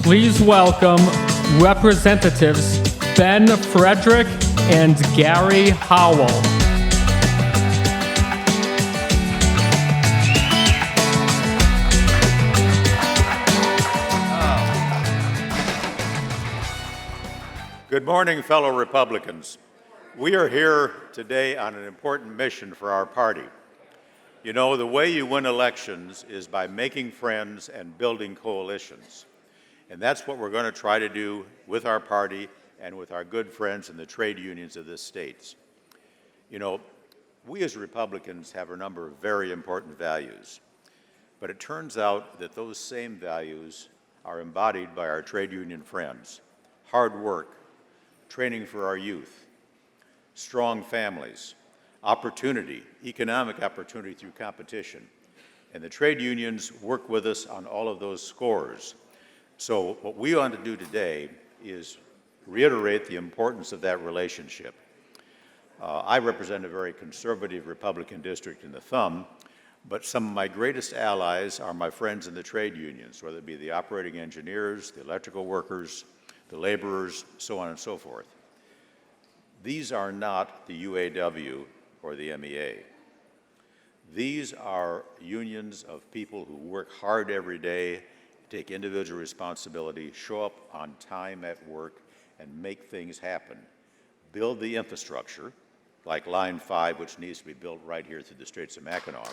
Please welcome Representatives Ben Frederick and Gary Howell. Good morning, fellow Republicans. We are here today on an important mission for our party. You know, the way you win elections is by making friends and building coalitions. And that's what we're going to try to do with our party and with our good friends in the trade unions of this state. You know, we as Republicans have a number of very important values, but it turns out that those same values are embodied by our trade union friends. Hard work, training for our youth, strong families, opportunity, economic opportunity through competition. And the trade unions work with us on all of those scores. So what we want to do today is reiterate the importance of that relationship. I represent a very conservative Republican district in the Thumb, but some of my greatest allies are my friends in the trade unions, whether it be the operating engineers, the electrical workers, the laborers, so on and so forth. These are not the UAW or the MEA. These are unions of people who work hard every day, take individual responsibility, show up on time at work, and make things happen. Build the infrastructure, like Line 5, which needs to be built right here through the Straits of Mackinac.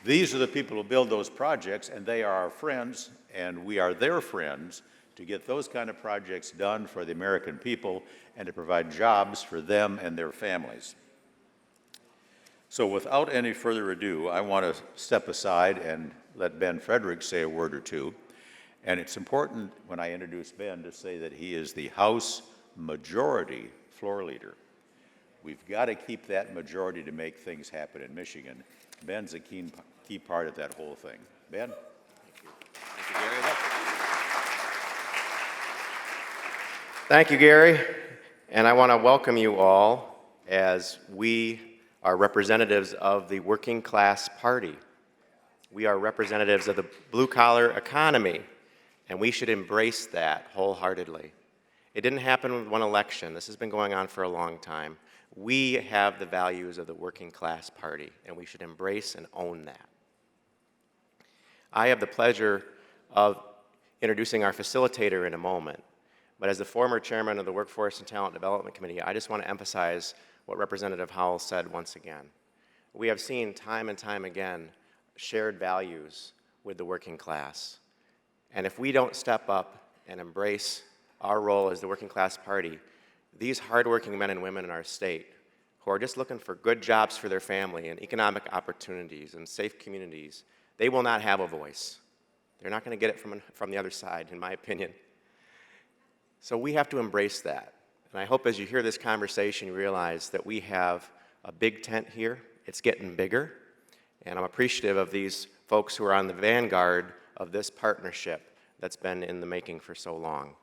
These are the people who build those projects, and they are our friends, and we are their friends to get those kind of projects done for the American people and to provide jobs for them and their families. So without any further ado, I want to step aside and let Ben Frederick say a word or two. And it's important when I introduce Ben to say that he is the House Majority Floor Leader. We've got to keep that majority to make things happen in Michigan. Ben's a key part of that whole thing. Ben? Thank you. Thank you, Gary. Thank you, Gary. And I want to welcome you all as we are representatives of the working class party. We are representatives of the blue-collar economy, and we should embrace that wholeheartedly. It didn't happen with one election. This has been going on for a long time. We have the values of the working class party, and we should embrace and own that. I have the pleasure of introducing our facilitator in a moment, but as the former chairman of the Workforce and Talent Development Committee, I just want to emphasize what Representative Howell said once again. We have seen time and time again shared values with the working class. And if we don't step up and embrace our role as the working class party, these hardworking men and women in our state who are just looking for good jobs for their family and economic opportunities and safe communities, they will not have a voice. They're not going to get it from the other side, in my opinion. So we have to embrace that. And I hope as you hear this conversation, you realize that we have a big tent here. It's getting bigger. And I'm appreciative of these folks who are on the vanguard of this partnership that's been in the making for so long.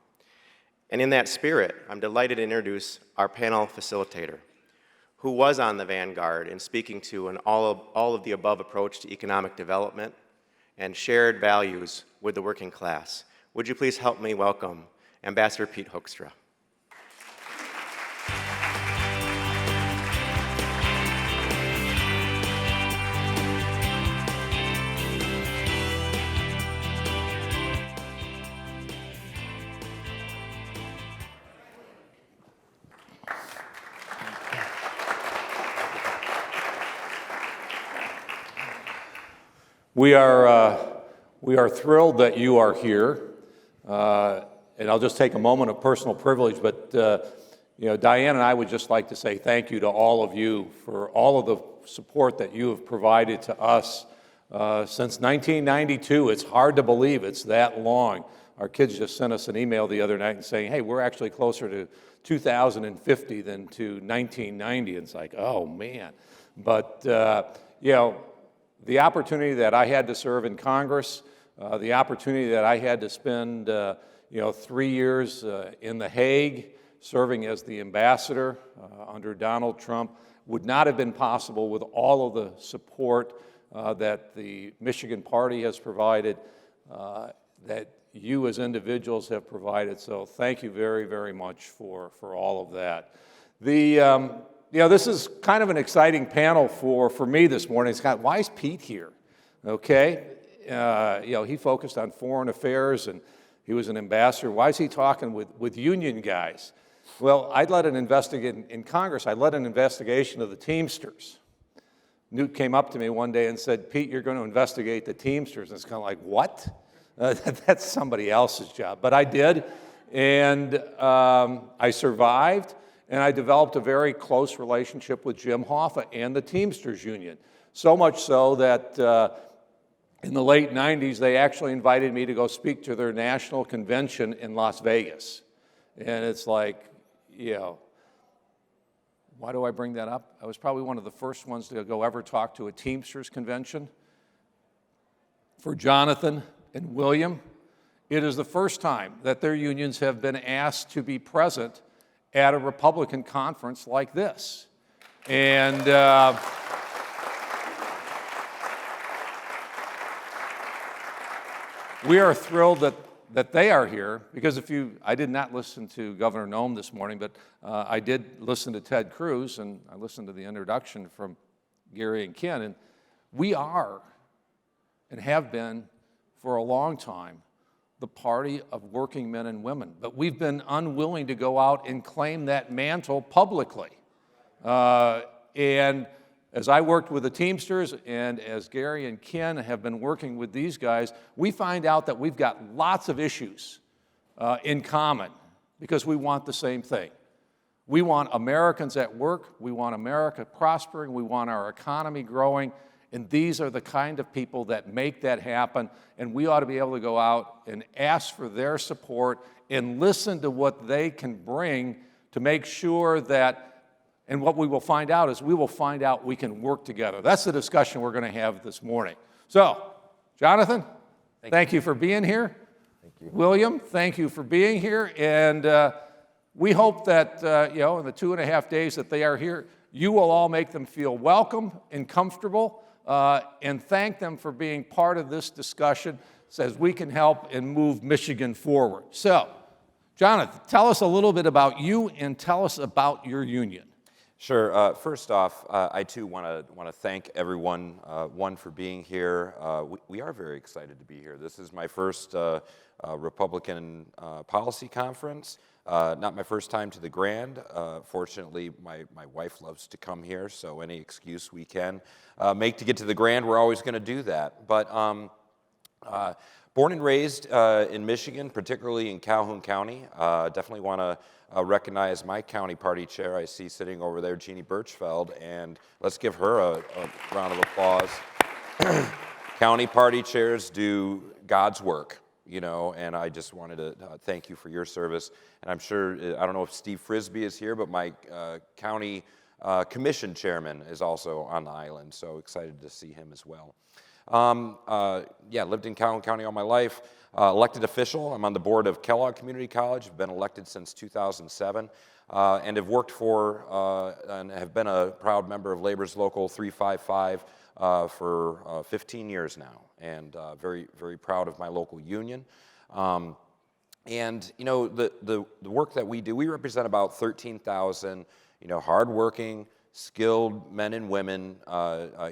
And in that spirit, I'm delighted to introduce our panel facilitator, who was on the vanguard in speaking to an all of the above approach to economic development and shared values with the working class. Would you please help me welcome Ambassador Pete Hoekstra. We are thrilled that you are here, and I'll just take a moment of personal privilege, but Diane and I would just like to say thank you to all of you for all of the support that you have provided to us since 1992. It's hard to believe it's that long. Our kids just sent us an email the other night and saying, hey, we're actually closer to 2050 than to 1990. And it's like, oh man. But the opportunity that I had to serve in Congress, the opportunity that I had to spend 3 years in The Hague serving as the ambassador under Donald Trump would not have been possible with all of the support that the Michigan Party has provided, that you as individuals have provided. So thank you very, very much for all of that. This is kind of an exciting panel for me this morning. It's why is Pete here? Okay, he focused on foreign affairs and he was an ambassador. Why is he talking with union guys? Well, I led an investigation in Congress. I led an investigation of the Teamsters. Newt came up to me one day and said, Pete, you're going to investigate the Teamsters. And it's kind of like, what? That's somebody else's job. But I did, and I survived, and I developed a very close relationship with Jim Hoffa and the Teamsters Union. So much so that in the late 90s, they actually invited me to go speak to their national convention in Las Vegas. And it's like, why do I bring that up? I was probably one of the first ones to go ever talk to a Teamsters convention. For Jonathan and William, it is the first time that their unions have been asked to be present at a Republican conference like this. And we are thrilled that they are here, because I did not listen to Governor Noem this morning, but I did listen to Ted Cruz, and I listened to the introduction from Gary and Ken, and we are, and have been for a long time, the party of working men and women. But we've been unwilling to go out and claim that mantle publicly. And as I worked with the Teamsters, and as Gary and Ken have been working with these guys, we find out that we've got lots of issues in common, because we want the same thing. We want Americans at work, we want America prospering, we want our economy growing, and these are the kind of people that make that happen, and we ought to be able to go out and ask for their support and listen to what they can bring to make sure that, and what we will find out is we can work together. That's the discussion we're going to have this morning. So, Jonathan, thank you for being here. Thank you. William, thank you for being here, and we hope that, in the 2.5 days that they are here, you will all make them feel welcome and comfortable, and thank them for being part of this discussion so as we can help and move Michigan forward. So, Jonathan, tell us a little bit about you and tell us about your union. Sure. First off, I too want to thank everyone, for being here. We are very excited to be here. This is my first Republican policy conference. Not my first time to the Grand. Fortunately, my wife loves to come here, so any excuse we can make to get to the Grand, we're always going to do that. But born and raised in Michigan, particularly in Calhoun County, definitely want to recognize my county party chair. I see sitting over there, Jeannie Birchfeld, and let's give her a round of applause. County party chairs do God's work, and I just wanted to thank you for your service. And I'm sure, I don't know if Steve Frisbee is here, but my county commission chairman is also on the island, so excited to see him as well. Lived in Calhoun County all my life. Elected official. I'm on the board of Kellogg Community College. I've been elected since 2007, and have worked for and have been a proud member of Labor's Local 355 for 15 years now, and very, very proud of my local union. And the work that we do, we represent about 13,000 hardworking, skilled men and women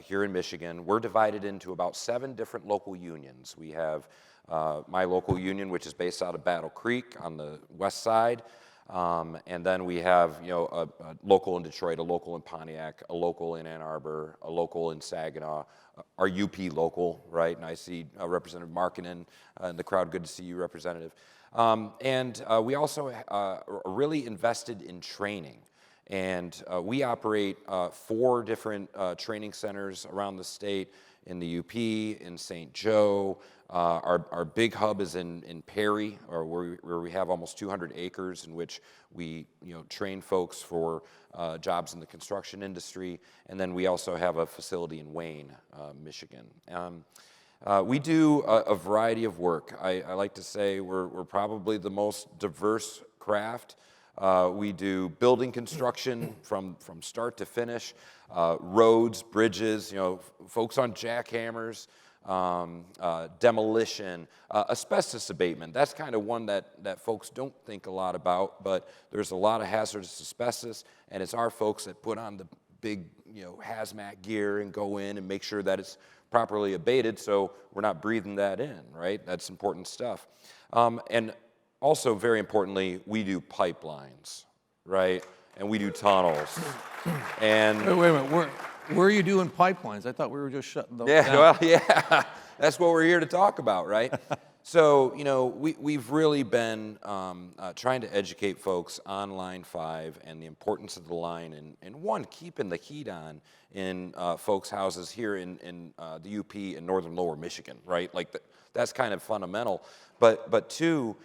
here in Michigan. We're divided into about 7 different local unions. We have my local union, which is based out of Battle Creek on the west side. And then we have, a local in Detroit, a local in Pontiac, a local in Ann Arbor, a local in Saginaw, our UP local, right? And I see Representative Markkinen in the crowd. Good to see you, Representative. And we also are really invested in training. And we operate 4 different training centers around the state, in the UP, in St. Joe. Our big hub is in Perry, where we have almost 200 acres in which we train folks for jobs in the construction industry. And then we also have a facility in Wayne, Michigan. We do a variety of work. I like to say we're probably the most diverse craft We do building construction from start to finish, roads, bridges, folks on jackhammers, demolition, asbestos abatement. That's kind of one that folks don't think a lot about, but there's a lot of hazardous asbestos, and it's our folks that put on the big, hazmat gear and go in and make sure that it's properly abated so we're not breathing that in, right? That's important stuff. And also, very importantly, we do pipelines, right? And we do tunnels. And Wait a minute, where are you doing pipelines? I thought we were just shutting those down. well, yeah, that's what we're here to talk about, right? So, we've really been trying to educate folks on Line 5 and the importance of the line, and one, keeping the heat on in folks' houses here in the UP in northern lower Michigan, right? Like, that's kind of fundamental. But two,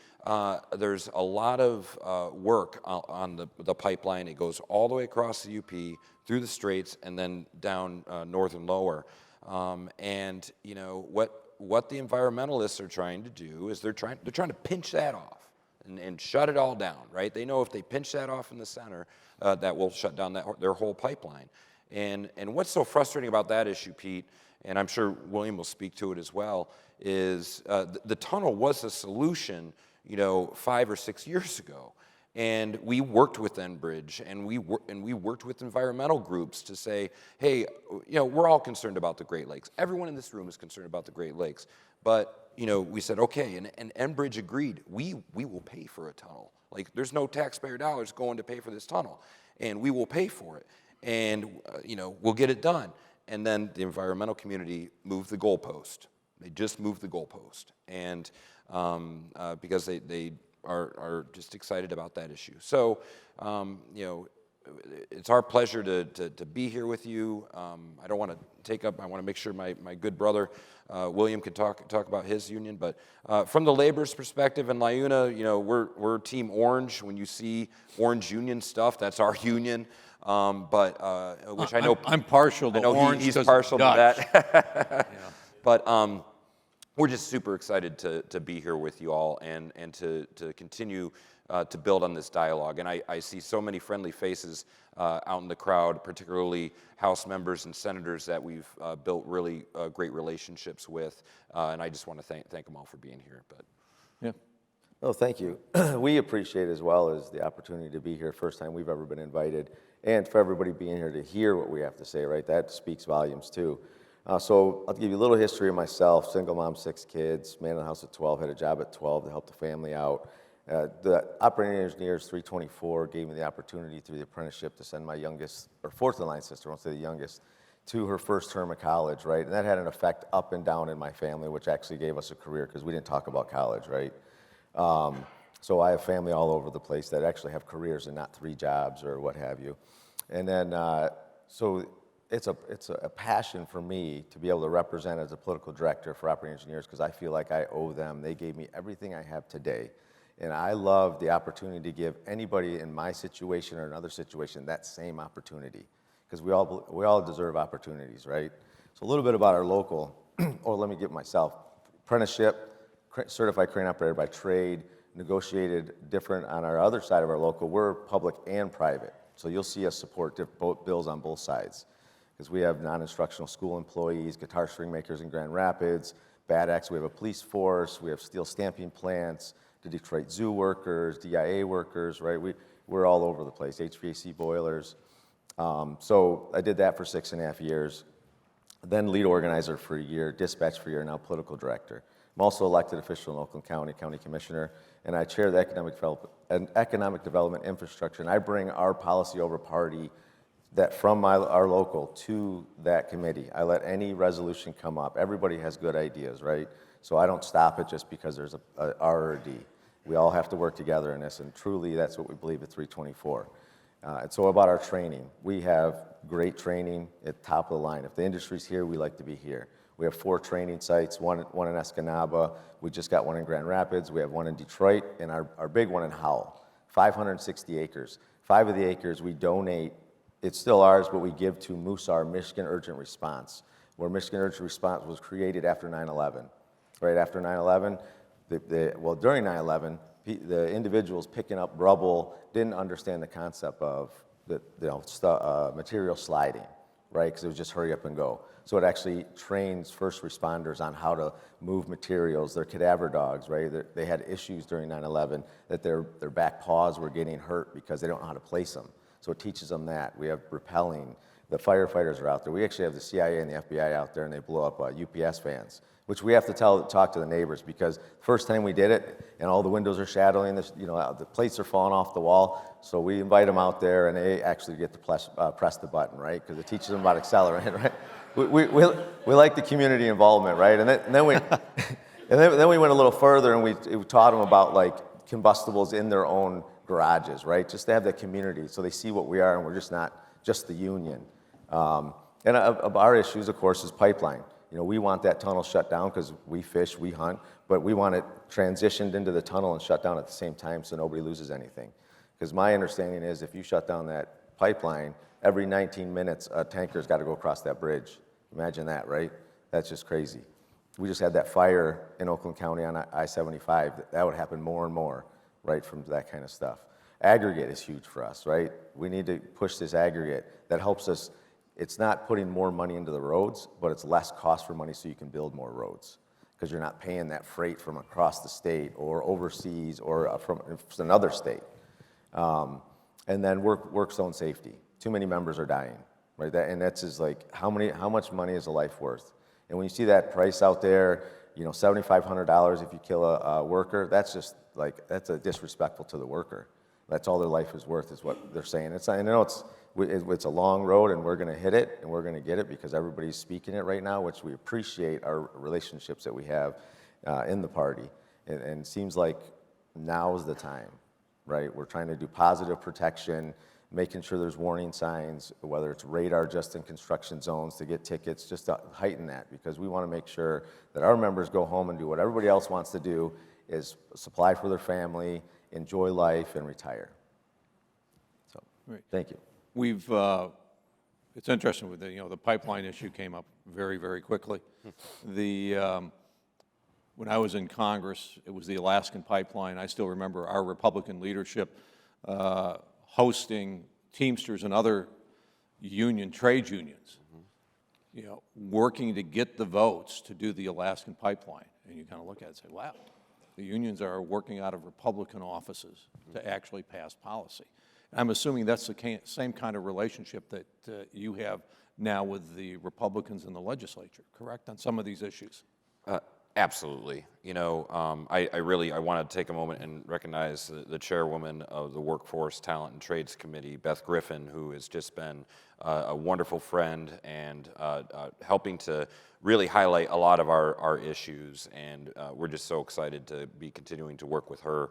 there's a lot of work on the pipeline. It goes all the way across the UP, through the Straits, and then down northern lower. And, what the environmentalists are trying to do is they're trying to pinch that off and shut it all down, right? They know if they pinch that off in the center, that will shut down their whole pipeline. And what's so frustrating about that issue, Pete, and I'm sure William will speak to it as well, is the tunnel was a solution, 5 or 6 years ago. And we worked with Enbridge, and we worked with environmental groups to say, hey, we're all concerned about the Great Lakes. Everyone in this room is concerned about the Great Lakes. But, we said, okay, and Enbridge agreed, we will pay for a tunnel. Like, there's no taxpayer dollars going to pay for this tunnel, and we will pay for it. And, we'll get it done. And then the environmental community moved the goalpost. They just moved the goalpost. And because they are just excited about that issue. So, it's our pleasure to be here with you. I don't want to take up, I want to make sure my good brother, William, can talk about his union. But from the labor's perspective in LiUNA, we're Team Orange. When you see Orange Union stuff, that's our union. Which I know I'm partial to orange. He's 'cause partial to Dutch. that. Yeah. But we're just super excited to be here with you all and to continue to build on this dialogue. And I see so many friendly faces out in the crowd, particularly House members and senators that we've built really great relationships with. And I just want to thank them all for being here. But Yeah. Oh, thank you. We appreciate as well as the opportunity to be here, first time we've ever been invited, and for everybody being here to hear what we have to say, right? That speaks volumes too. So I'll give you a little history of myself. Single mom, 6 kids, man in the house at 12, had a job at 12 to help the family out. The operating engineers 324 gave me the opportunity through the apprenticeship to send my youngest, or fourth in line sister, I won't say the youngest, to her first term of college, right? And that had an effect up and down in my family, which actually gave us a career because we didn't talk about college, right? So I have family all over the place that actually have careers and not 3 jobs or what have you. And then, so it's a passion for me to be able to represent as a political director for operating engineers because I feel like I owe them. They gave me everything I have today. And I love the opportunity to give anybody in my situation or another situation that same opportunity because we all deserve opportunities, right? So a little bit about our local, or let me give myself, apprenticeship, certified crane operator by trade, negotiated different on our other side of our local. We're public and private. So you'll see us support both bills on both sides because we have non-instructional school employees, guitar string makers in Grand Rapids, Bad Axe, we have a police force, we have steel stamping plants, the Detroit Zoo workers, DIA workers, right? We're all over the place, HVAC boilers. So I did that for 6.5 years, then lead organizer for a year, dispatch for a year, now political director. I'm also elected official in Oakland County, county commissioner, and I chair the economic development infrastructure, and I bring our policy over party that from our local to that committee. I let any resolution come up. Everybody has good ideas, right? So I don't stop it just because there's a R or a D. We all have to work together in this, and truly that's what we believe at 324. And so about our training, we have great training at top of the line. If the industry's here, we like to be here. We have 4 training sites, one in Escanaba. We just got one in Grand Rapids. We have one in Detroit, and our big one in Howell, 560 acres. 5 of the acres we donate. It's still ours, but we give to MUSAR, Michigan Urgent Response, where Michigan Urgent Response was created after 9/11. Right after 9/11, well, during 9/11, the individuals picking up rubble didn't understand the concept of the material sliding, right? Because it was just hurry up and go. So it actually trains first responders on how to move materials. They're cadaver dogs, right? They had issues during 9/11 that their back paws were getting hurt because they don't know how to place them. So it teaches them that. We have rappelling. The firefighters are out there. We actually have the CIA and the FBI out there, and they blow up UPS vans, which we have to talk to the neighbors, because first time we did it, and all the windows are shadowing, the plates are falling off the wall. So we invite them out there, and they actually get to press the button, right? Because it teaches them about accelerating, right? We like the community involvement, right? And then we then we went a little further, and we taught them about like combustibles in their own garages, right? Just to have that community, so they see what we are, and we're just not just the union. And of our issues, of course, is pipeline. We want that tunnel shut down because we fish, we hunt, but we want it transitioned into the tunnel and shut down at the same time so nobody loses anything. Because my understanding is if you shut down that pipeline, every 19 minutes a tanker's got to go across that bridge. Imagine that, right? That's just crazy. We just had that fire in Oakland County on I-75. That would happen more and more, right, from that kind of stuff. Aggregate is huge for us, right? We need to push this aggregate. That helps us. It's not putting more money into the roads, but it's less cost for money so you can build more roads, because you're not paying that freight from across the state or overseas or from another state. And then work zone safety. Too many members are dying, right? That's just like, how much money is a life worth? And when you see that price out there, $7,500 if you kill a worker, that's a disrespectful to the worker. That's all their life is worth, is what they're saying. I know it's a long road, and we're going to hit it, and we're going to get it, because everybody's speaking it right now, which we appreciate our relationships that we have in the party. And it seems like now is the time, right? We're trying to do positive protection, making sure there's warning signs, whether it's radar just in construction zones to get tickets, just to heighten that, because we want to make sure that our members go home and do what everybody else wants to do, is supply for their family, enjoy life, and retire. So, Right. Thank you. It's interesting with the pipeline issue came up very, very quickly. When I was in Congress, it was the Alaskan pipeline. I still remember our Republican leadership hosting Teamsters and other trade unions, working to get the votes to do the Alaskan pipeline. And you kind of look at it and say, wow, the unions are working out of Republican offices to actually pass policy. I'm assuming that's the same kind of relationship that you have now with the Republicans in the legislature, correct, on some of these issues? Absolutely. I want to take a moment and recognize the chairwoman of the Workforce, Talent, and Trades Committee, Beth Griffin, who has just been a wonderful friend and helping to really highlight a lot of our issues. And we're just so excited to be continuing to work with her.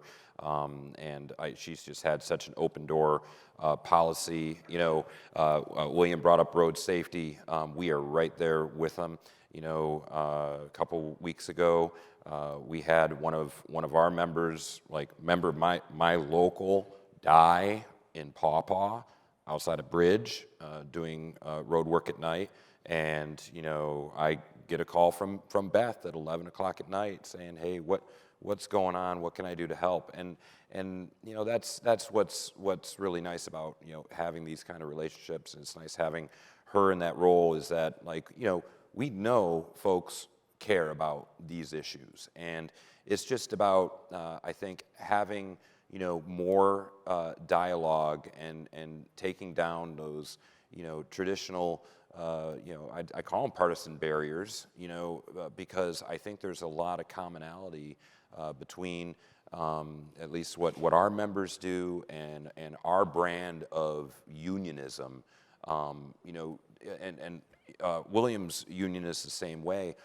She's just had such an open door policy. William brought up road safety. We are right there with them. A couple weeks ago, we had one of our members, my local, die in Paw Paw outside a bridge doing road work at night. And, I get a call from Beth at 11 o'clock at night saying, hey, what's going on? What can I do to help? And that's what's really nice about, having these kind of relationships. And it's nice having her in that role, is that, we know folks care about these issues, and it's just about, I think, having more dialogue and taking down those traditional, I call them partisan barriers, because I think there's a lot of commonality between at least what our members do and our brand of unionism, and Williams Union is the same way.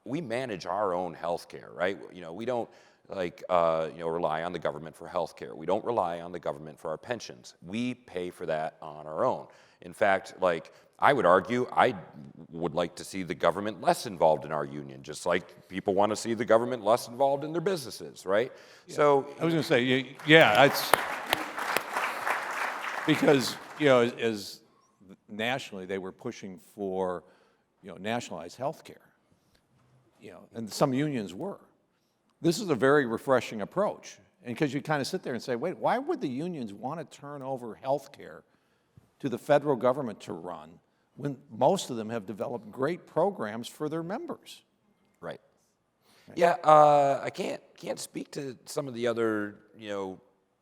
We manage our own health care, right? We don't rely on the government for health care. We don't rely on the government for our pensions. We pay for that on our own. In fact, I would argue, I would like to see the government less involved in our union, just like people want to see the government less involved in their businesses, right? Yeah. So I was going to say, yeah, it's because, as nationally, they were pushing for, nationalized health care, and some unions were. this is a very refreshing approach. And because you kind of sit there and say, wait, why would the unions want to turn over health care to the federal government to run when most of them have developed great programs for their members? Right. Yeah, I can't speak to some of the other,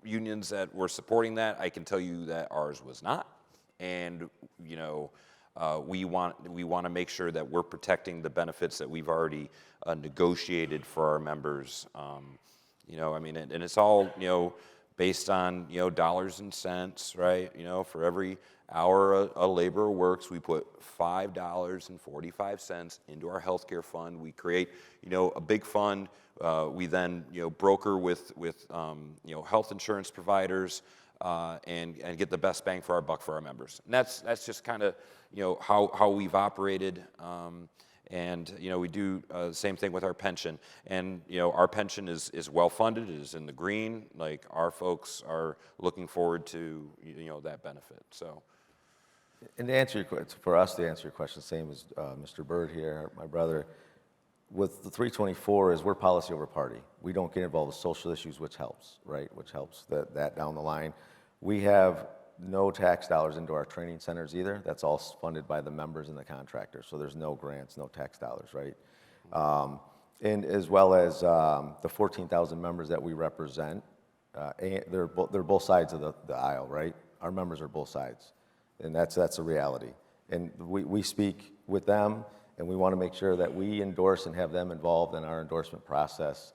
unions that were supporting that. I can tell you that ours was not, and we want to make sure that we're protecting the benefits that we've already negotiated for our members. And it's all based on dollars and cents, right? For every hour a laborer works, we put $5.45 into our healthcare fund. We create a big fund. We then broker with health insurance providers and get the best bang for our buck for our members. And that's just kind of how we've operated. And we do the same thing with our pension. And our pension is well funded. It is in the green. Like, our folks are looking forward to that benefit. So. And to answer for us to answer your question, same as Mr. Byrd here, my brother, with the 324 is we're policy over party. We don't get involved with social issues, which helps, right? Which helps that down the line. We have no tax dollars into our training centers either. That's all funded by the members and the contractors. So there's no grants, no tax dollars, right? And as well as the 14,000 members that we represent, and they're both sides of the aisle, right? Our members are both sides. And that's a reality. And we speak with them, and we want to make sure that we endorse and have them involved in our endorsement process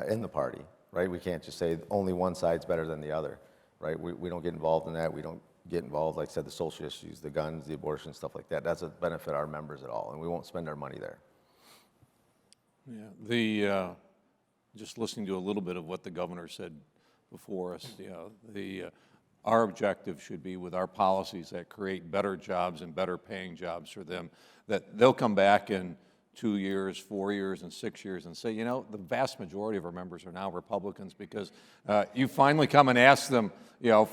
in the party, right? We can't just say only one side's better than the other, right? We don't get involved in that. We don't get involved, like I said, the social issues, the guns, the abortion, stuff like that. That doesn't benefit our members at all, and we won't spend our money there. Yeah, just listening to a little bit of what the governor said before us, our objective should be, with our policies that create better jobs and better paying jobs for them, that they'll come back in 2 years, 4 years, and 6 years and say, the vast majority of our members are now Republicans because you finally come and ask them,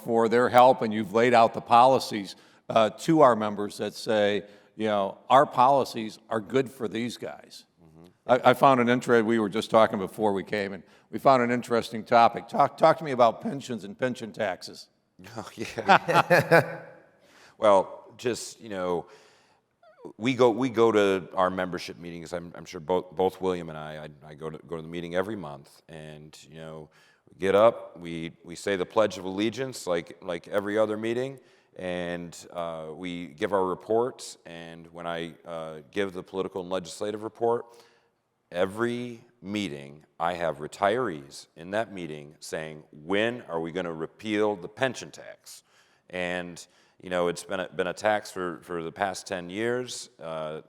for their help, and you've laid out the policies to our members that say, our policies are good for these guys. I found an we were just talking before we came, and we found an interesting topic. Talk to me about pensions and pension taxes. Oh, yeah. Well, just, we go to our membership meetings. I'm sure both William and I go to the meeting every month, and we get up, we say the Pledge of Allegiance like every other meeting, and we give our reports. And when I give the political and legislative report, every meeting, I have retirees in that meeting saying, when are we going to repeal the pension tax? And, it's been a tax for the past 10 years. I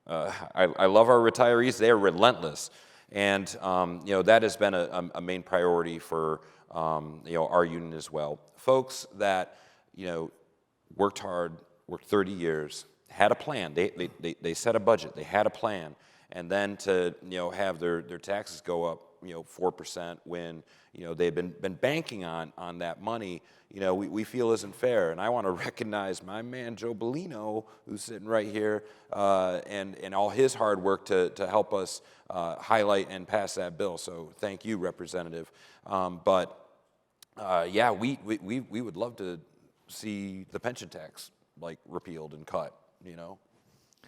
love our retirees. They are relentless. And, that has been a main priority for, our union as well. Folks that, worked hard, worked 30 years, had a plan. They set a budget. They had a plan. And then to have their taxes go up 4% when they've been banking on that money, we feel isn't fair. And I want to recognize my man Joe Bellino, who's sitting right here, and all his hard work to help us highlight and pass that bill. So thank you, Representative. We would love to see the pension tax repealed and cut.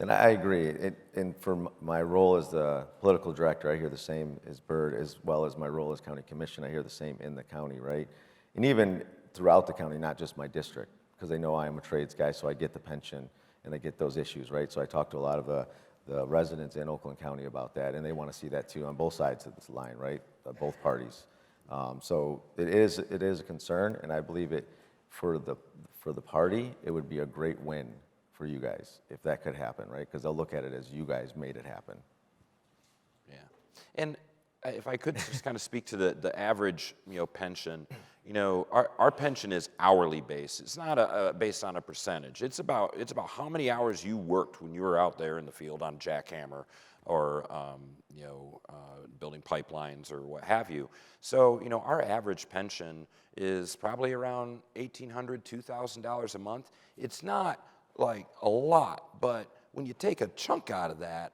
And I agree. And for my role as the political director, I hear the same as Byrd, as well as my role as county commission. I hear the same in the county, right? And even throughout the county, not just my district, because they know I am a trades guy, so I get the pension and I get those issues, right? So I talk to a lot of the residents in Oakland County about that, and they want to see that too on both sides of this line, right? Both parties. So it is a concern, and I believe it for the party, it would be a great win for you guys, if that could happen, right? Because they'll look at it as you guys made it happen. Yeah, and if I could just kind of speak to the average, pension, our pension is hourly based. It's not based on a percentage. It's about how many hours you worked when you were out there in the field on jackhammer or building pipelines or what have you. So our average pension is probably around $1,800, $2,000 a month. It's not like a lot, but when you take a chunk out of that,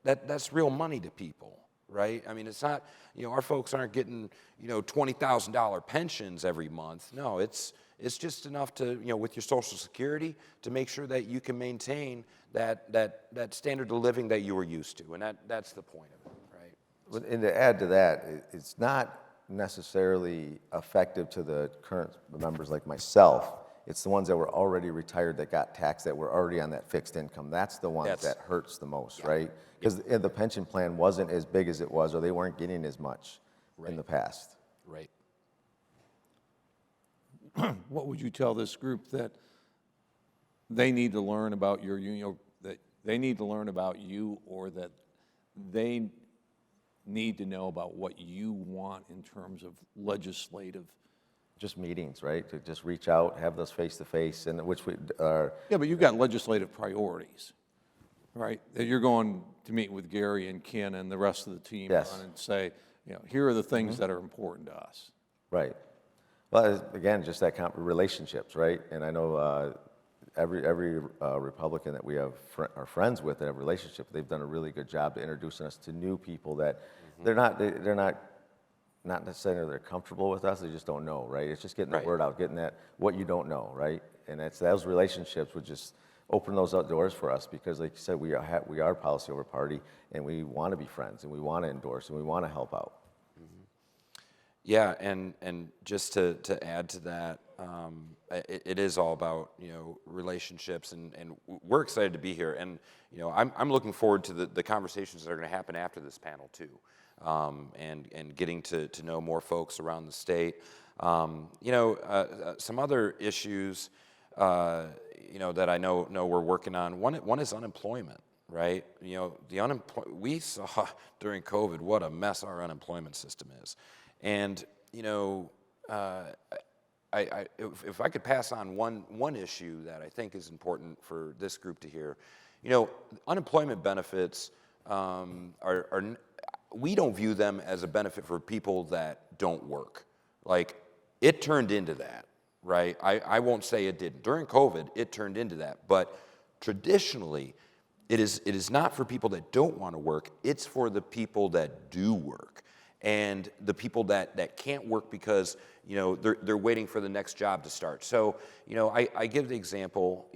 that's real money to people. right? I mean, it's not, our folks aren't getting, $20,000 pensions every month. No, it's just enough to, with your Social Security to make sure that you can maintain that standard of living that you were used to, and that's the point of it, right? And to add to that, it's not necessarily effective to the current members like myself. It's the ones that were already retired that got taxed, that were already on that fixed income. That's the ones that hurts the most, right? Because the pension plan wasn't as big as it was, or they weren't getting as much in the past. Right. What would you tell this group that they need to learn about your union, that they need to learn about you, or that they need to know about what you want in terms of legislative? Just meetings, right? To just reach out, have those face-to-face, and which we are. Yeah, but you've got legislative priorities, right? That you're going to meet with Gary and Ken and the rest of the team on and say, here are the things that are important to us. Right. Well, again, just that relationships, right? And I know every Republican that we are friends with that have relationships, they've done a really good job to introducing us to new people that they're not necessarily they're comfortable with us, they just don't know, right? It's just getting the word out, getting that what you don't know, right? And it's those relationships would just open those up doors for us, because like you said, we are a policy over party, and we want to be friends, and we want to endorse, and we want to help out. Yeah, and just to add to that, it is all about relationships, and we're excited to be here, and I'm looking forward to the conversations that are going to happen after this panel too, and getting to know more folks around the state. Some other issues that I know we're working on. One is unemployment. Right, we saw during COVID what a mess our unemployment system is. And if I could pass on one issue that I think is important for this group to hear, unemployment benefits we don't view them as a benefit for people that don't work. Like, it turned into that, right? I won't say it didn't. During COVID, it turned into that. But traditionally, it is not for people that don't want to work. It's for the people that do work, and the people that can't work because they're waiting for the next job to start. So I give the example.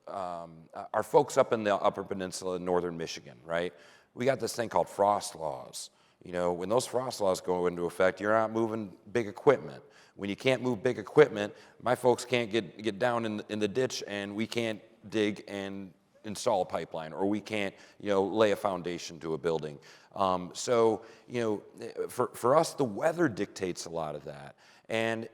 Our folks up in the Upper Peninsula in northern Michigan, right? We got this thing called frost laws. When those frost laws go into effect, you're not moving big equipment. When you can't move big equipment, my folks can't get down in the ditch, and we can't dig and install a pipeline, or we can't lay a foundation to a building. So for us, the weather dictates a lot of that, and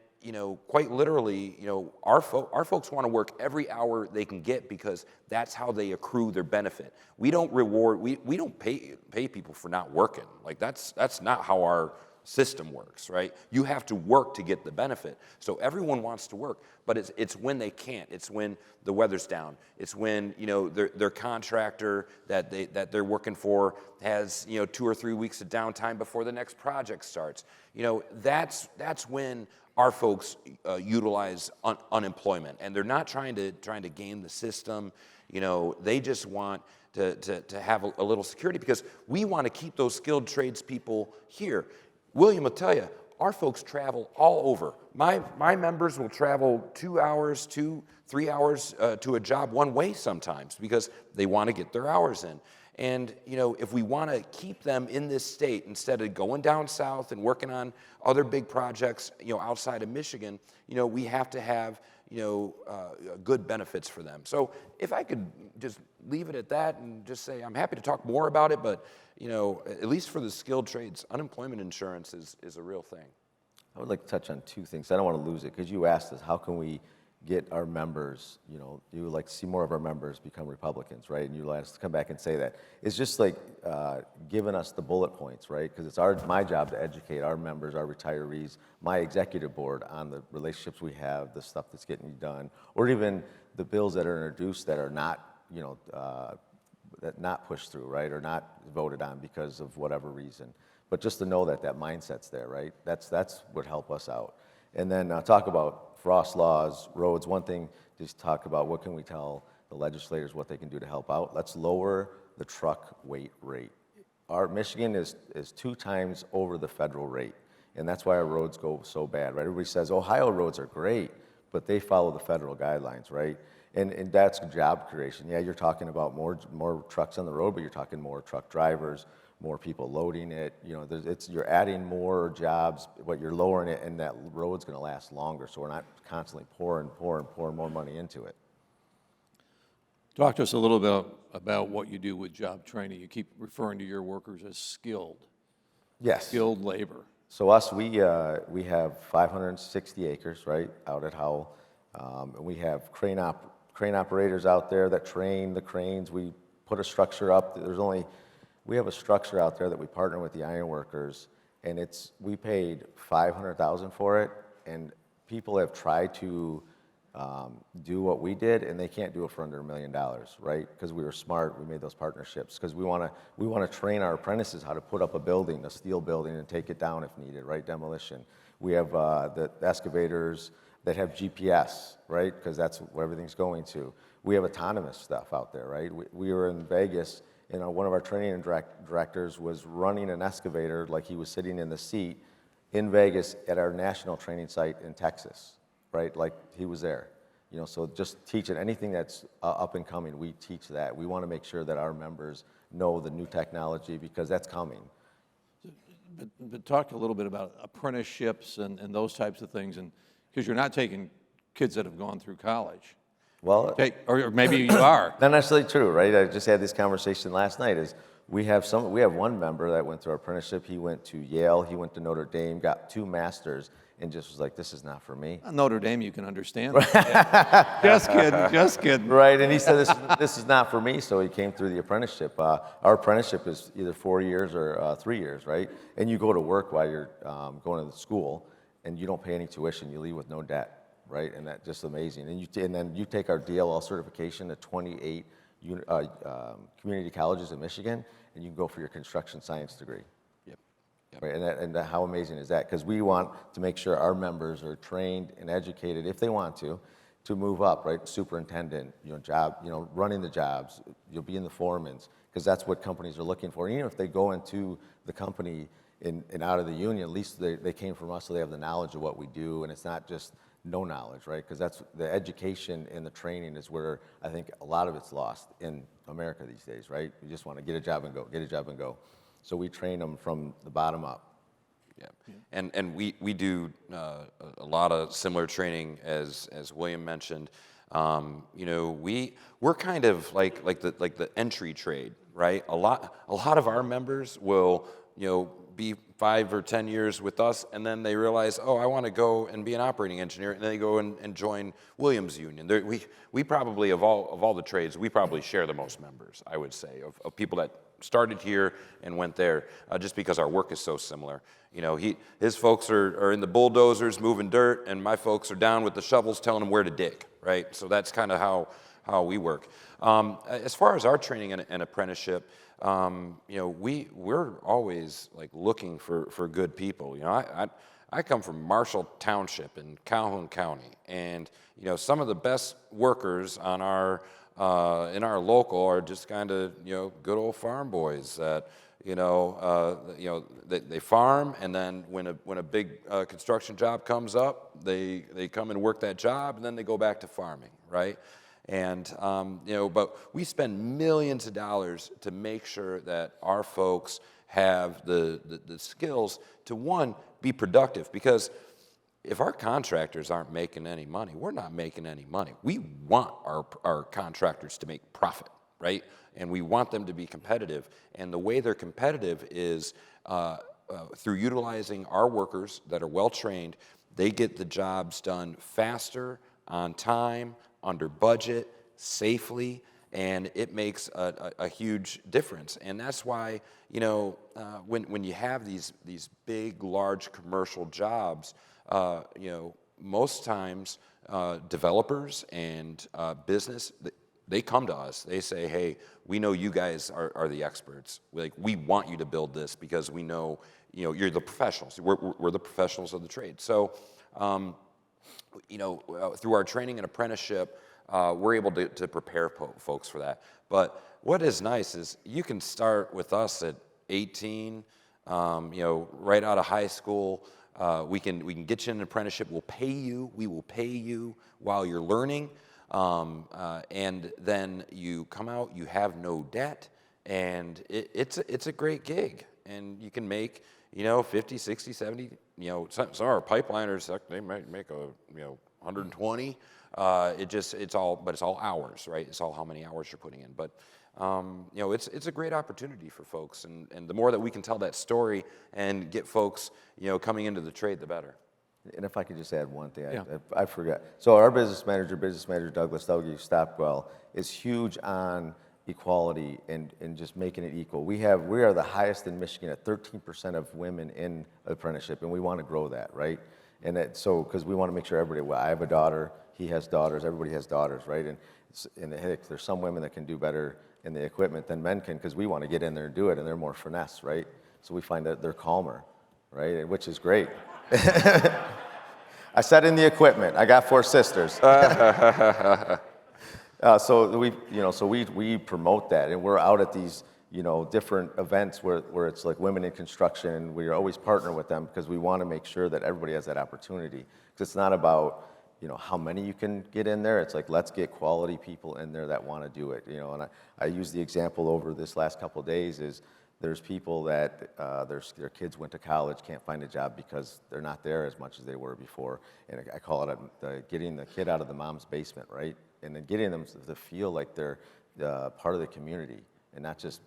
quite literally, our folks want to work every hour they can get, because that's how they accrue their benefit. We don't reward, we don't pay people for not working. Like, that's not how our system works, right? You have to work to get the benefit. So everyone wants to work, but it's when they can't. It's when the weather's down. It's when their contractor that they're working for has 2 or 3 weeks of downtime before the next project starts. That's when our folks utilize unemployment, and they're not trying to game the system. They just want to have a little security, because we want to keep those skilled tradespeople here. William will tell you, our folks travel all over. My members will travel 2 hours, 3 hours to a job one way sometimes, because they want to get their hours in. And if we want to keep them in this state, instead of going down south and working on other big projects outside of Michigan, we have to have good benefits for them. So if I could just leave it at that and just say I'm happy to talk more about it, but at least for the skilled trades, unemployment insurance is a real thing. I would like to touch on two things. I don't want to lose it, because you asked us, how can we get our members, you would like to see more of our members become Republicans, right? And you let us come back and say that. It's just like giving us the bullet points, right? Because it's my job to educate our members, our retirees, my executive board on the relationships we have, the stuff that's getting done, or even the bills that are introduced that are not, that not pushed through, right? Or not voted on because of whatever reason. But just to know that mindset's there, right? That's what help us out. And then talk about frost laws, roads. One thing, just talk about what can we tell the legislators what they can do to help out. Let's lower the truck weight rate. our Michigan is 2 times over the federal rate, and that's why our roads go so bad, right? Everybody says Ohio roads are great, but they follow the federal guidelines, right? And that's job creation. Yeah, you're talking about more trucks on the road, but you're talking more truck drivers, more people loading it. You know, you're adding more jobs, but you're lowering it, and that road's going to last longer. So we're not constantly pouring more money into it. Talk to us a little bit about what you do with job training. You keep referring to your workers as skilled labor. So us, we have 560 acres, right, out at Howell. And we have crane operators out there that train the cranes. We put a structure up. We have a structure out there that we partner with the ironworkers, and we paid $500,000 for it, and people have tried to do what we did, and they can't do it for under $1 million, right? Because we were smart, we made those partnerships. Because we want to train our apprentices how to put up a building, a steel building, and take it down if needed, right? Demolition. We have the excavators that have GPS, right? Because that's where everything's going to. We have autonomous stuff out there, right? We were in Vegas, and one of our training directors was running an excavator like he was sitting in the seat in Vegas at our national training site in Texas, right? Like he was there. You know, so just teaching anything that's up and coming, we teach that. We want to make sure that our members know the new technology because that's coming. But talk a little bit about apprenticeships and those types of things, and because you're not taking kids that have gone through college. Well, or maybe you are. Not necessarily true, right? I just had this conversation last night. We have one member that went through our apprenticeship. He went to Yale, he went to Notre Dame, got 2 masters, and just was like, this is not for me. Notre Dame, you can understand. Just kidding. Right, and he said, this is not for me, so he came through the apprenticeship. Our apprenticeship is either 4 years or 3 years, right? And you go to work while you're going to the school, and you don't pay any tuition. You leave with no debt. Right, and that's just amazing. And then you take our DLL certification at 28 community colleges in Michigan, and you can go for your construction science degree. Yep. Right, and how amazing is that? Because we want to make sure our members are trained and educated, if they want to move up. Right, superintendent, running the jobs, you'll be in the foremans, because that's what companies are looking for. And even if they go into the company and out of the union, at least they came from us, so they have the knowledge of what we do, and it's not just no knowledge, right? Because that's the education and the training is where I think a lot of it's lost in America these days, right? You just want to get a job and go, So we train them from the bottom up. Yeah, and we do a lot of similar training as William mentioned. We're kind of like the entry trade, right? A lot of our members will be 5 or 10 years with us, and then they realize, I want to go and be an operating engineer, and then they go and join Williams Union. We probably, of all the trades, we probably share the most members, I would say, of people that started here and went there, just because our work is so similar. His folks are in the bulldozers moving dirt, and my folks are down with the shovels telling them where to dig, right? So that's kind of how we work. As far as our training and apprenticeship, we're always looking for good people. I come from Marshall Township in Calhoun County, and some of the best workers on in our local are just kind of good old farm boys that they farm, and then when a big construction job comes up, they come and work that job, and then they go back to farming, right? And, but we spend millions of dollars to make sure that our folks have the skills to, one, be productive. Because if our contractors aren't making any money, we're not making any money. We want our contractors to make profit, right? And we want them to be competitive. And the way they're competitive is through utilizing our workers that are well-trained. They get the jobs done faster, on time, under budget, safely, and it makes a huge difference. And that's why, when you have these big, large commercial jobs, most times developers and business, they come to us. They say, hey, we know you guys are the experts. We want you to build this because we know, you're the professionals. We're the professionals of the trade. So, through our training and apprenticeship, we're able to prepare folks for that. But what is nice is you can start with us 18, right out of high school. We can get you an apprenticeship. We will pay you while you're learning. And then you come out, you have no debt, and it's a great gig. And you can make, 50, 60, 70, some of our pipeliners, they might make 120. It's all hours, right? It's all how many hours you're putting in. But, it's a great opportunity for folks. And the more that we can tell that story and get folks, coming into the trade, the better. And if I could just add one thing, Yeah. I forgot. So our business manager Douglas W. Stopwell, is huge on equality and just making it equal. We are the highest in Michigan at 13% of women in apprenticeship, and we want to grow that, right? And because we want to make sure everybody, well, I have a daughter, he has daughters, everybody has daughters, right? And heck, there's some women that can do better in the equipment than men can, because we want to get in there and do it, and they're more finesse, right? So we find that they're calmer, right? Which is great. I said in the equipment. I got 4 sisters. So we promote that, and we're out at these different events where it's like women in construction, and we always partner with them because we want to make sure that everybody has that opportunity. Because it's not about how many you can get in there. It's like, let's get quality people in there that want to do it. And I use the example over this last couple of days is there's people that their kids went to college, can't find a job because they're not there as much as they were before. And I call it getting the kid out of the mom's basement, right? And then getting them to feel like they're part of the community and not just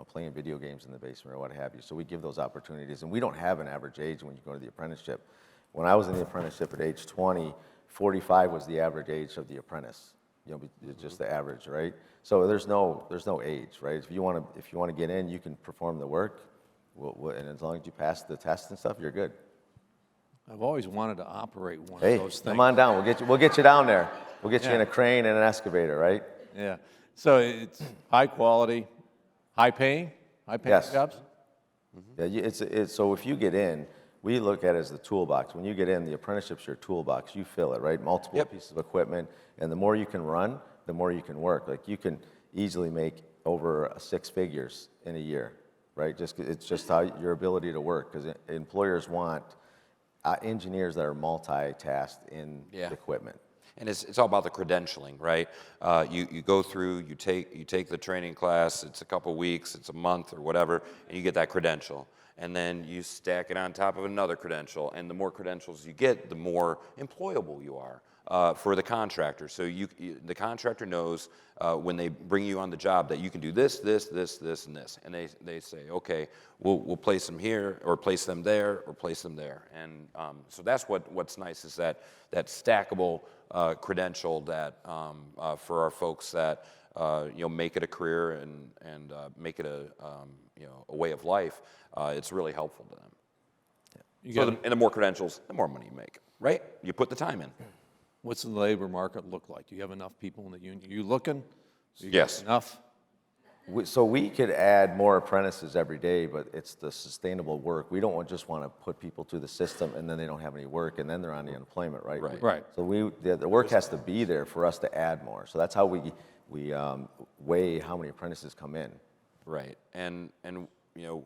playing video games in the basement or what have you. So we give those opportunities, and we don't have an average age when you go to the apprenticeship. When I was in the apprenticeship at age 20, 45 was the average age of the apprentice. Just the average, right? So there's no age, right? If you want to get in, you can perform the work, and as long as you pass the test and stuff, you're good. I've always wanted to operate one Hey, of those things. come on down. We'll get you down there. We'll get you in a crane and an excavator, right? Yeah. So it's high quality, high paying Yes. jobs? Yeah, so if you get in, we look at it as the toolbox. When you get in, the apprenticeship's your toolbox. You fill it, right? Multiple pieces of equipment, and the more you can run, the more you can work. Like you can easily make over 6 figures in a year, right? It's just how your ability to work, because employers want engineers that are multitasked in the equipment. And it's all about the credentialing, right? You go through, you take the training class. It's a couple weeks, it's a month or whatever, and you get that credential. And then you stack it on top of another credential. And the more credentials you get, the more employable you are for the contractor. So the contractor knows when they bring you on the job that you can do this, this, this, this, and this. And they say, okay, we'll place them here, or place them there, or place them there. And so that's what's nice is that stackable credential that for our folks that make it a career and make it a way of life. It's really helpful to them. And the more credentials, the more money you make, right? You put the time in. What's the labor market look like? Do you have enough people in the union? Are you looking? Yes. Enough? So we could add more apprentices every day, but it's the sustainable work. We don't just want to put people through the system and then they don't have any work and then they're on the unemployment, right? Right. So the work has to be there for us to add more. So that's how we weigh how many apprentices come in. Right. And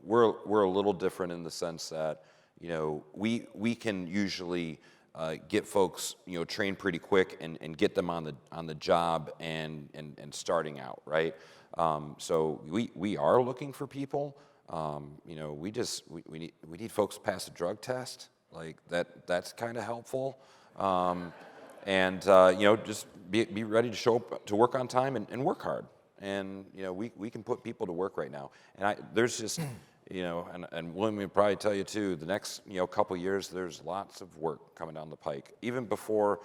we're a little different in the sense that we can usually get folks trained pretty quick and get them on the job and starting out, right? So we are looking for people. We need folks to pass a drug test, like that's kind of helpful. Just be ready to show up to work on time and work hard. And we can put people to work right now. And there's just and William will probably tell you too. The next couple years, there's lots of work coming down the pike. Even before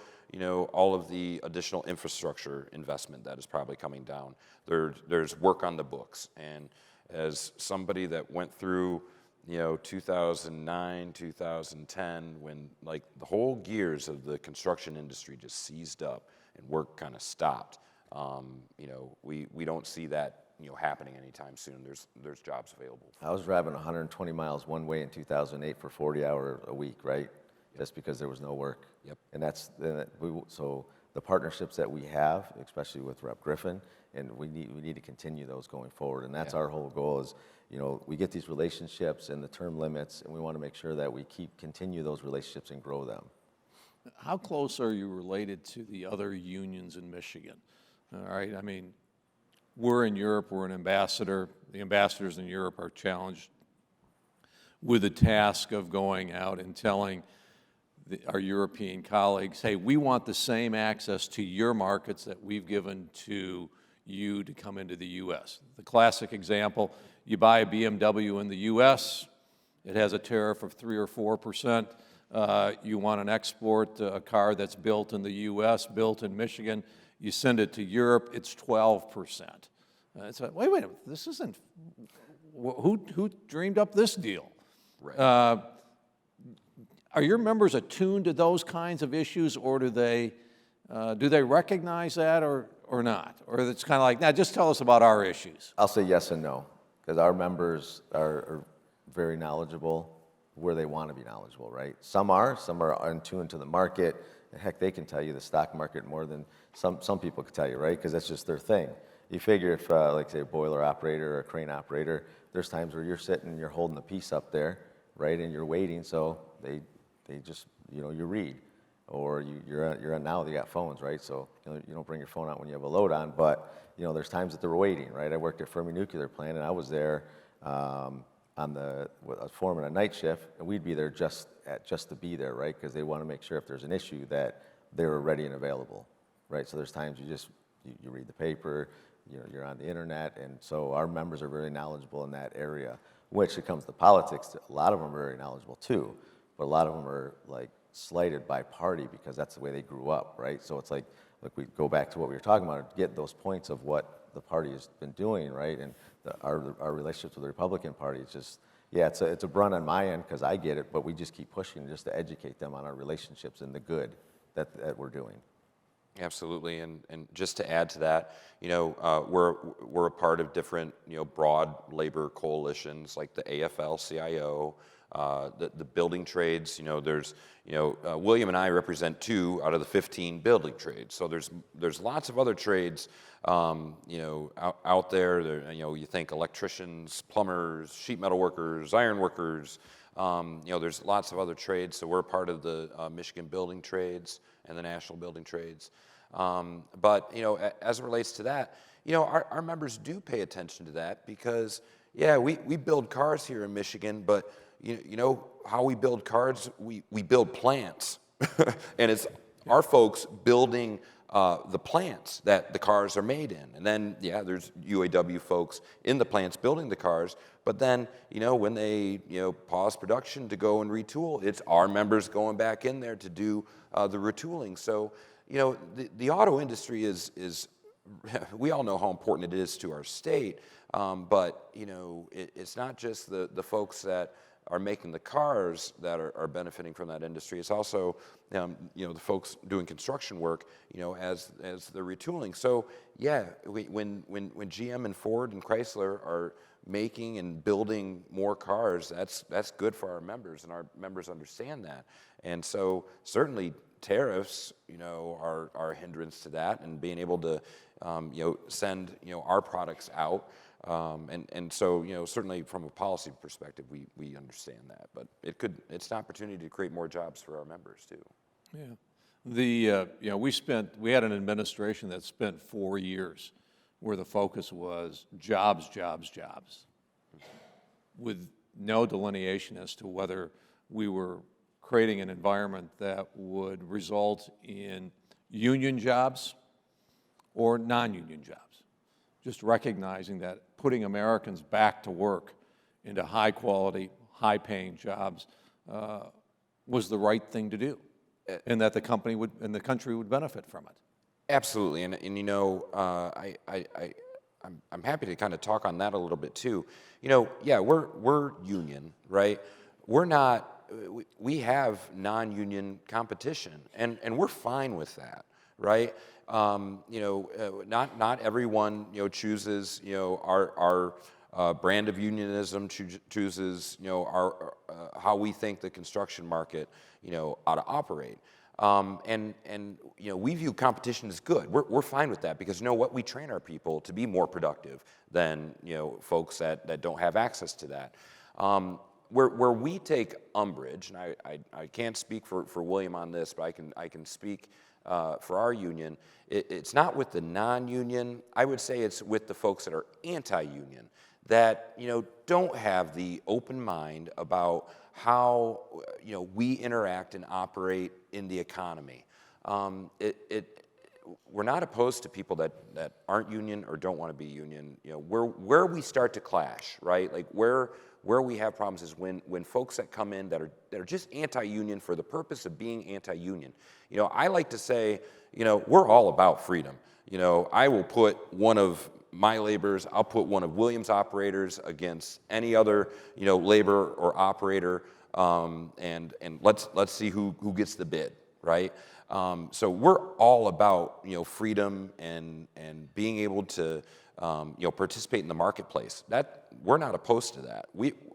all of the additional infrastructure investment that is probably coming down, there's work on the books. And as somebody that went through 2009, 2010, when like the whole gears of the construction industry just seized up and work kind of stopped. We don't see that happening anytime soon. There's jobs available. I was driving 120 miles one way in 2008 for 40 hours a week, right? Just because there was no work. Yep. And so the partnerships that we have, especially with Rep. Griffin, and we need to continue those going forward. And that's our whole goal is, we get these relationships and the term limits, and we want to make sure that we continue those relationships and grow them. How close are you related to the other unions in Michigan? All right, I mean, we're in Europe, we're an ambassador. The ambassadors in Europe are challenged with the task of going out and telling our European colleagues, hey, we want the same access to your markets that we've given to you to come into the U.S. The classic example, you buy a BMW in the U.S., it has a tariff of 3 or 4%. You want an export, a car that's built in the U.S., built in Michigan, you send it to Europe, it's 12%. It's like, wait a minute, this isn't, who dreamed up this deal? Right. Are your members attuned to those kinds of issues, or do they recognize that or not? Or it's kind of like, nah, just tell us about our issues. I'll say yes and no, because our members are very knowledgeable where they want to be knowledgeable, right? Some are in tune to the market. Heck, they can tell you the stock market more than some people can tell you, right? Because that's just their thing. You figure if, like say, a boiler operator or a crane operator, there's times where you're sitting, you're holding the piece up there, right, and you're waiting, so they just, you read. Or you're on now, they got phones, right? So you don't bring your phone out when you have a load on, but there's times that they're waiting, right? I worked at Fermi Nuclear Plant, and I was there I was foreman a night shift, and we'd be there just to be there, right? Because they want to make sure if there's an issue that they were ready and available, right? So there's times you read the paper, you're on the internet, and so our members are very knowledgeable in that area. Which it comes to politics, a lot of them are very knowledgeable too, but a lot of them are like slighted by party because that's the way they grew up, right? So it's like we go back to what we were talking about, get those points of what the party has been doing, right? And our relationships with the Republican Party, it's just, it's a brunt on my end because I get it, but we just keep pushing just to educate them on our relationships and the good that we're doing. Absolutely, and just to add to that, we're a part of different broad labor coalitions like the AFL-CIO, the building trades. There's William and I represent 2 out of the 15 building trades. So there's lots of other trades out there. You think electricians, plumbers, sheet metal workers, iron workers. There's lots of other trades. So we're part of the Michigan building trades and the national building trades. But as it relates to that, our members do pay attention to that because we build cars here in Michigan, but you know how we build cars? We build plants, and it's our folks building the plants that the cars are made in. And then, there's UAW folks in the plants building the cars, but then, when they, pause production to go and retool, it's our members going back in there to do the retooling. So, the auto industry is we all know how important it is to our state, but, it's not just the folks that are making the cars that are benefiting from that industry. It's also, the folks doing construction work, as the retooling. So, when GM and Ford and Chrysler are making and building more cars, that's good for our members, and our members understand that. And so, certainly, tariffs, are a hindrance to that, and being able to, send, our products out. And so, certainly from a policy perspective, we understand that, but it's an opportunity to create more jobs for our members too. Yeah. We had an administration that spent 4 years where the focus was jobs, jobs, jobs, with no delineation as to whether we were creating an environment that would result in union jobs or non-union jobs. Just recognizing that putting Americans back to work into high-quality, high-paying jobs was the right thing to do, and that the country would benefit from it. Absolutely, and I'm happy to kind of talk on that a little bit too. We're union, right? We're not. We have non-union competition, and we're fine with that, right? Not everyone chooses our brand of unionism, chooses our how we think the construction market ought to operate. And you know, we view competition as good. We're fine with that because you know what? We train our people to be more productive than, you know, folks that don't have access to that. Where we take umbrage, and I can't speak for William on this, but I can speak for our union. It's not with the non-union. I would say it's with the folks that are anti-union, that, you know, don't have the open mind about how, you know, we interact and operate in the economy. We're not opposed to people that aren't union or don't want to be union. You know, where we start to clash, right? Like where we have problems is when folks that come in that are just anti-union for the purpose of being anti-union. You know, I like to say, you know, we're all about freedom. You know, I will put one of my laborers, I'll put one of Williams' operators against any other, you know, labor or operator, and let's see who gets the bid, right? So we're all about, you know, freedom and being able to, you know, participate in the marketplace. That we're not opposed to that.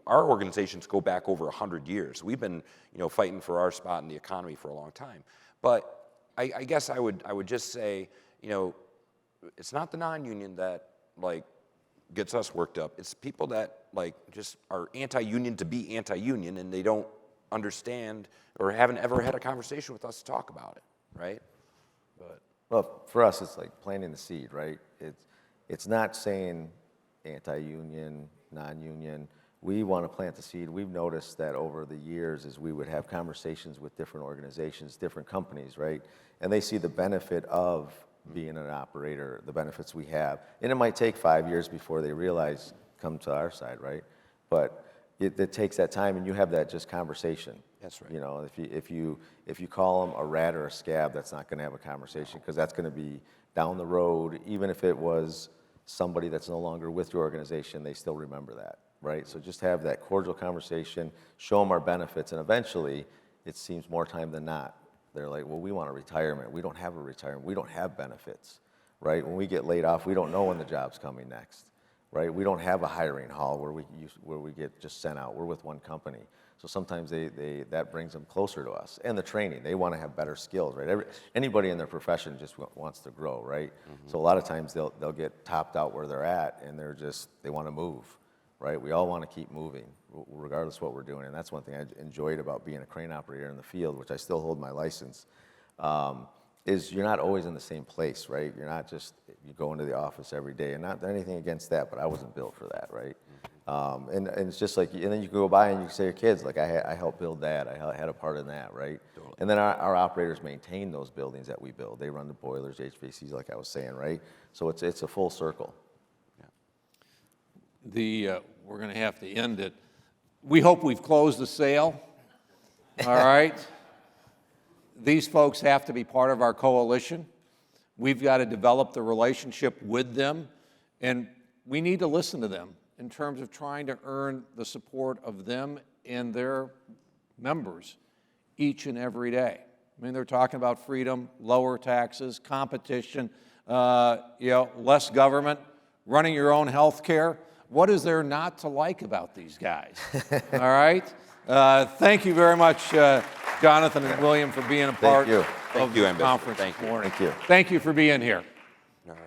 Our organizations go back over 100 years. We've been, you know, fighting for our spot in the economy for a long time. But I guess I would just say, you know, it's not the non-union that like gets us worked up. It's people that like just are anti-union to be anti-union, and they don't understand or haven't ever had a conversation with us to talk about it, right? But Well, for us, it's like planting the seed, right? It's not saying anti-union, non-union. We want to plant the seed. We've noticed that over the years as we would have conversations with different organizations, different companies, right? And they see the benefit of being an operator, the benefits we have. And it might take 5 years before they realize, come to our side, right? But it takes that time, and you have that just conversation. That's right. You know, if you call them a rat or a scab, that's not going to have a conversation, because that's going to be down the road. Even if it was somebody that's no longer with your organization, they still remember that, right? So just have that cordial conversation, show them our benefits, and eventually, it seems more time than not, they're like, well, we want a retirement. We don't have a retirement. We don't have benefits, right? When we get laid off, we don't know when the job's coming next, right? We don't have a hiring hall where we get just sent out. We're with one company. So sometimes that brings them closer to us. And the training, they want to have better skills, right? Anybody in their profession just wants to grow, right? Mm-hmm. So a lot of times they'll get topped out where they're at, and they want to move, right? We all want to keep moving, regardless of what we're doing. And that's one thing I enjoyed about being a crane operator in the field, which I still hold my license, is you're not always in the same place, right? You're not just, you go into the office every day, and not anything against that, but I wasn't built for that, right? And it's just like, and then you can go by and you can say to your kids, like, I helped build that, I had a part in that, right? Totally. And then our operators maintain those buildings that we build. They run the boilers, HVACs, like I was saying, right? So it's a full circle. We're going to have to end it. We hope we've closed the sale, all right? These folks have to be part of our coalition. We've got to develop the relationship with them, and we need to listen to them in terms of trying to earn the support of them and their members each and every day. I mean, they're talking about freedom, lower taxes, competition, less government, running your own health care. What is there not to like about these guys? All right? Thank you very much, Jonathan and William, for being a part of the conference this morning. Thank you. Thank you for being here. all right.